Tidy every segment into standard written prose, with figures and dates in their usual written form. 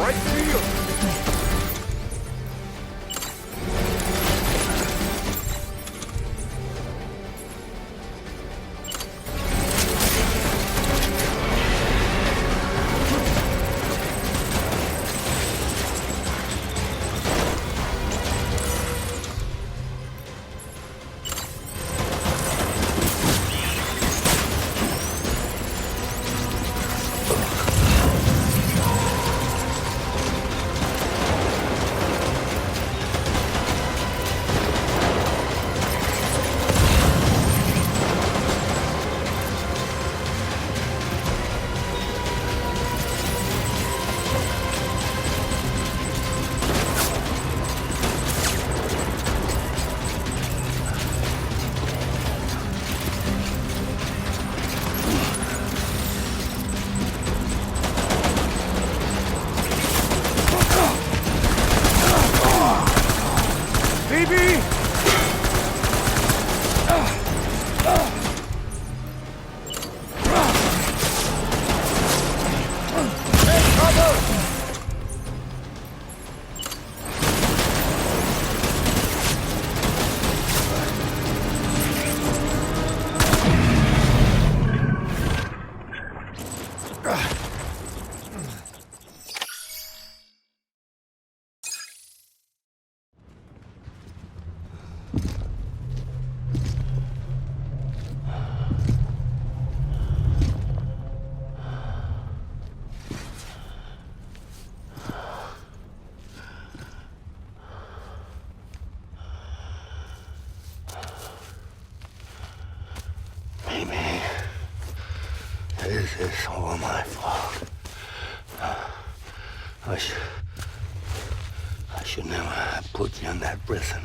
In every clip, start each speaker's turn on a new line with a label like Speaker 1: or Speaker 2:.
Speaker 1: Right field.
Speaker 2: This is all my fault. I should never have put you in that prison.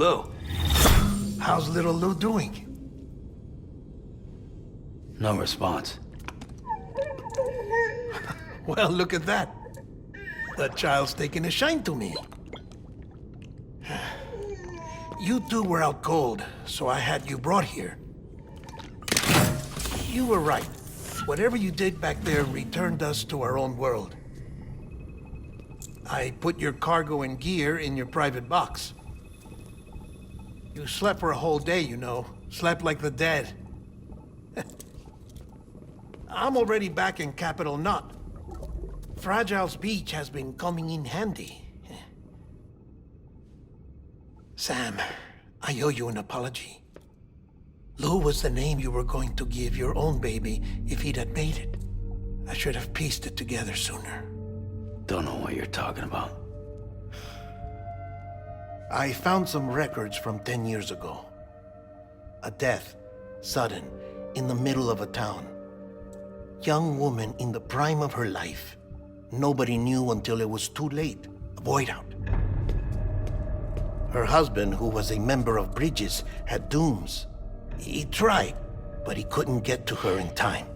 Speaker 2: Lou.
Speaker 1: How's little Lou doing?
Speaker 2: No response.
Speaker 1: Well, look at that. The child's taking a shine to me. You two were out cold, so I had you brought here. You were right. Whatever you did back there returned us to our own world. I put your cargo and gear in your private box. You slept for a whole day, you know. Slept like the dead. I'm already back in Capital Knot. Fragile's beach has been coming in handy. Sam, I owe you an apology. Lou was the name you were going to give your own baby if he'd had made it. I should have pieced it together sooner.
Speaker 2: Don't know what you're talking about.
Speaker 1: I found some records from 10 years ago. A death, sudden, in the middle of a town. Young woman in the prime of her life. Nobody knew until it was too late. A void out. Her husband, who was a member of Bridges, had dooms. He tried, but he couldn't get to her in time.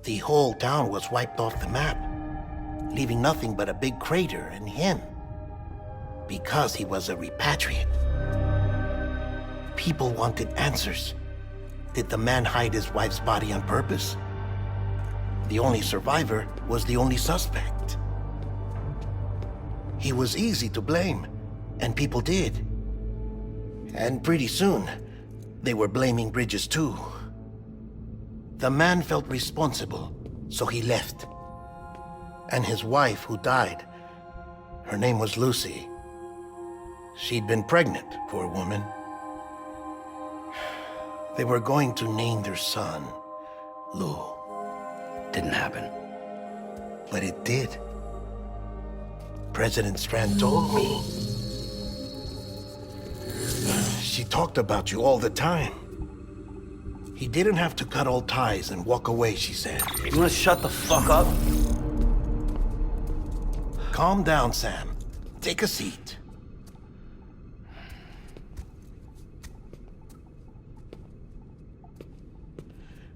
Speaker 1: The whole town was wiped off the map, leaving nothing but a big crater and him. Because he was a repatriate. People wanted answers. Did the man hide his wife's body on purpose? The only survivor was the only suspect. He was easy to blame, and people did. And pretty soon, they were blaming Bridges too. The man felt responsible, so he left. And his wife, who died, her name was Lucy. She'd been pregnant, poor woman. They were going to name their son Lou.
Speaker 2: Didn't happen.
Speaker 1: But it did. President Strand told me. She talked about you all the time. He didn't have to cut all ties and walk away, she said.
Speaker 2: You wanna shut the fuck up?
Speaker 1: Calm down, Sam. Take a seat.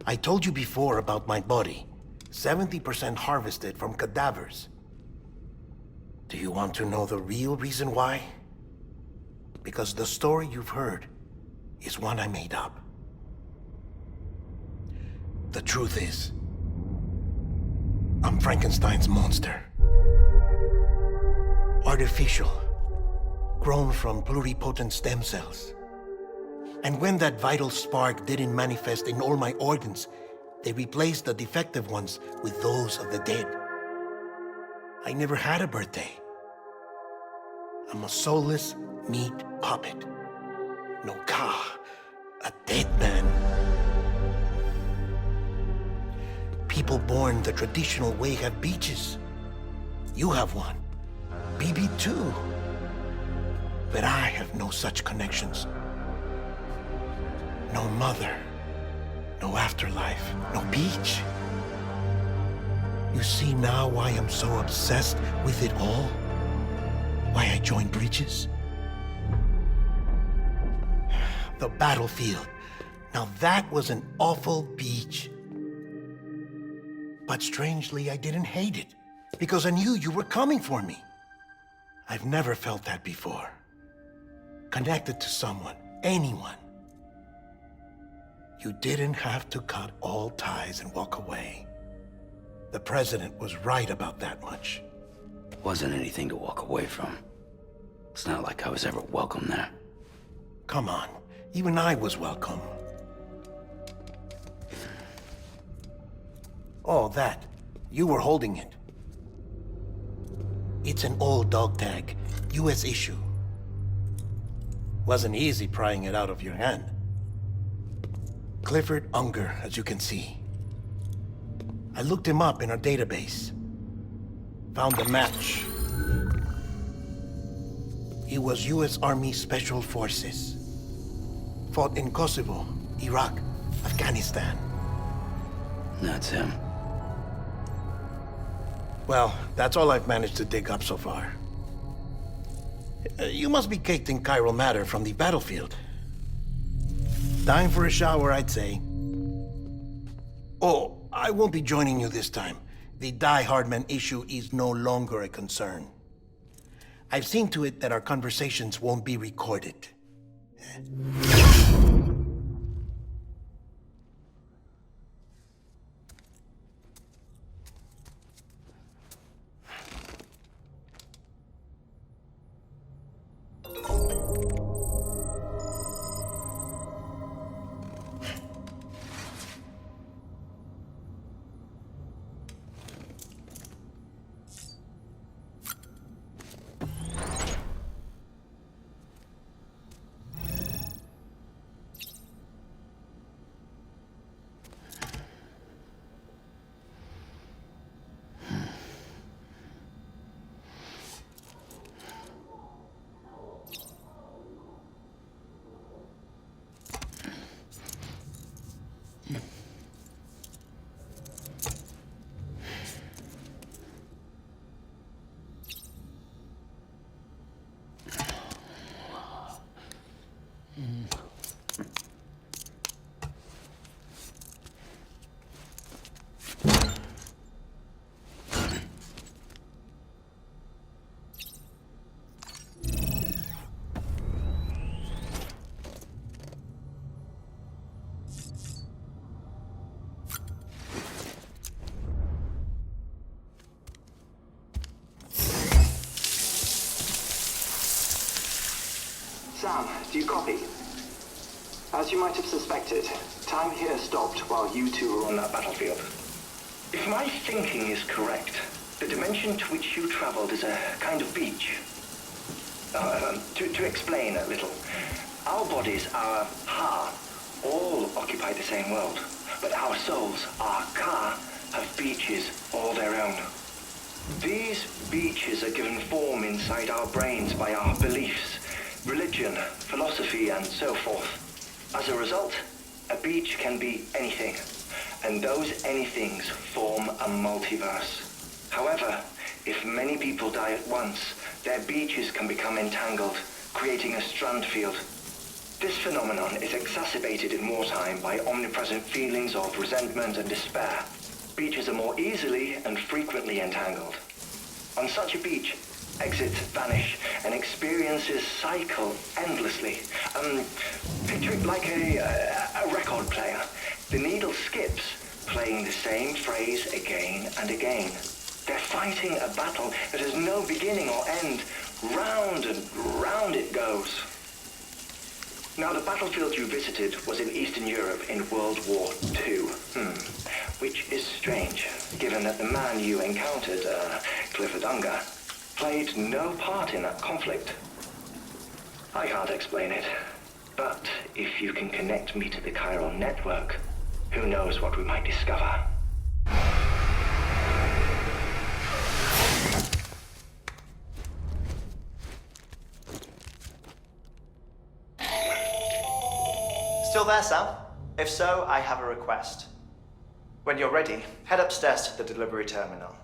Speaker 1: I told you before about my body. 70% harvested from cadavers. Do you want to know the real reason why? Because the story you've heard is one I made up. The truth is, I'm Frankenstein's monster. Artificial, grown from pluripotent stem cells. And when that vital spark didn't manifest in all my organs, they replaced the defective ones with those of the dead. I never had a birthday. I'm a soulless meat puppet. No ka, a dead man. People born the traditional way have beaches. You have one. BB too. But I have no such connections. No mother. No afterlife. No beach. You see now why I'm so obsessed with it all? Why I joined Bridges? The battlefield. Now that was an awful beach. But strangely, I didn't hate it, because I knew you were coming for me. I've never felt that before. Connected to someone, anyone. You didn't have to cut all ties and walk away. The president was right about that much.
Speaker 2: Wasn't anything to walk away from. It's not like I was ever welcome there.
Speaker 1: Come on, even I was welcome. Oh, that. You were holding it. It's an old dog tag, US issue. Wasn't easy prying it out of your hand. Clifford Unger, as you can see. I looked him up in our database. Found a match. He was US Army Special Forces. Fought in Kosovo, Iraq, Afghanistan.
Speaker 2: That's him.
Speaker 1: Well, that's all I've managed to dig up so far. You must be caked in chiral matter from the battlefield. Time for a shower, I'd say. Oh, I won't be joining you this time. The Die Hardman issue is no longer a concern. I've seen to it that our conversations won't be recorded.
Speaker 3: Sam, do you copy? As you might have suspected, time here stopped while you two were on that battlefield.
Speaker 4: If my thinking is correct, the dimension to which you traveled is a kind of beach. To explain a little, our bodies, our ha, all occupy the same world, but our souls, our ka, have beaches all their own. These beaches are given form inside our brains by our beliefs, religion, philosophy, and so forth. As a result, a beach can be anything, and those anythings form a multiverse. However, if many people die at once, their beaches can become entangled, creating a strand field. This phenomenon is exacerbated in wartime by omnipresent feelings of resentment and despair. Beaches are more easily and frequently entangled. On such a beach, exits vanish and experiences cycle endlessly. Picture it like a record player. The needle skips, playing the same phrase again and again. They're fighting a battle that has no beginning or end. Round and round it goes. Now, the battlefield you visited was in Eastern Europe in World War II. Which is strange, given that the man you encountered, Clifford Unger, played no part in that conflict. I can't explain it, but if you can connect me to the chiral network, who knows what we might discover.
Speaker 5: Still there, Sam? If so, I have a request. When you're ready, head upstairs to the delivery terminal.